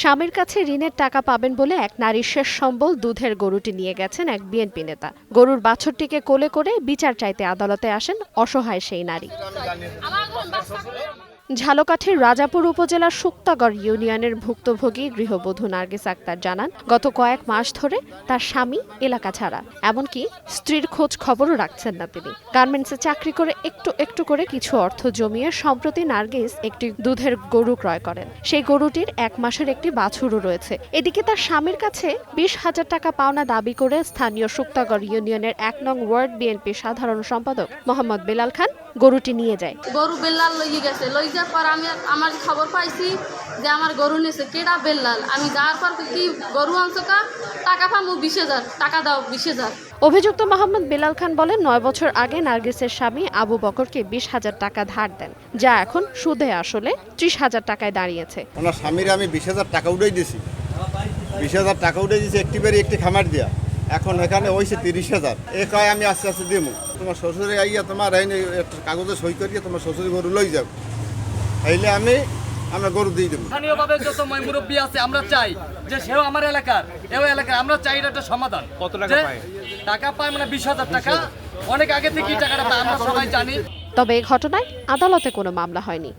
স্বামীর কাছে ঋণের টাকা পাবেন বলে এক নারীর শেষ সম্বল দুধের গরুটি নিয়ে গেছেন এক বিএনপি নেতা। গরুর বাছুরটিকে কোলে করে বিচার চাইতে আদালতে আসেন অসহায় সেই নারী। ঝালকাঠির রাজাপুর উপজেলার শুক্তাগড় ইউনিয়নের ভুক্তভোগী গৃহবধূ নার্গিস আক্তার জানান, গত কয়েক মাস ধরে তার স্বামী এলাকা ছাড়া, এমনকি স্ত্রীর খোঁজ খবরও রাখছেন না তিনি। গার্মেন্টসে চাকরি করে একটু একটু করে কিছু অর্থ জমিয়ে সম্প্রতি নার্গিস একটি দুধের গরু ক্রয় করেন। সেই গরুটির 1 মাসের একটি বাছুরও রয়েছে। এদিকে তার স্বামীর কাছে 20,000 টাকা পাওনা দাবি করে স্থানীয় শুক্তাগড় ইউনিয়নের 1 নং ওয়ার্ড বিএনপি সাধারণ সম্পাদক মোহাম্মদ বেলাল খান গরুটি নিয়ে যায়। গরু বেল্লাল লইয়ে গেছে, লই যাওয়ার পর আমি আমার খবর পাইছি যে আমার গরু নিয়েছে। কেডা বেল্লাল? আমি যাওয়ার পর কি গরু আনছো কা? টাকা পামু 20,000 টাকা দাও 20,000। অভিযুক্ত মোহাম্মদ বেলাল খান বলেন, 9 বছর আগে নার্গিসের স্বামী আবু বকরকে 20,000 টাকা ধার দেন, যা এখন সুদে আসলে 30,000 টাকায় দাঁড়িয়েছে। ওনার স্বামীর আমি 20,000 টাকা উঠাই দিয়েছি, 20,000 টাকা উঠে দিয়েছি একটি বাড়ি একটি খামার দিয়া। এখন এখানে হয়েছে 30,000। এ কয় আমি আস্তে আস্তে দিব, তোমার শ্বশুরে আইয়া তোমার কাগজে সই করিয়ে তোমার শ্বশুর গরু লই যাও, তাইলে আমরা গরু দিয়ে দেবো। স্থানীয়ভাবে যত মুরব্বী আছে আমরা চাই যে সেও আমার এলাকার, এও এলাকার, আমরা চাই একটা সমাধান। কত টাকা পায়? টাকা পায় মানে 20,000 টাকা, অনেক আগে থেকেই টাকাটা পায়, আমরা সবাই জানি। তবে এই ঘটনায় আদালতে কোনো মামলা হয়নি।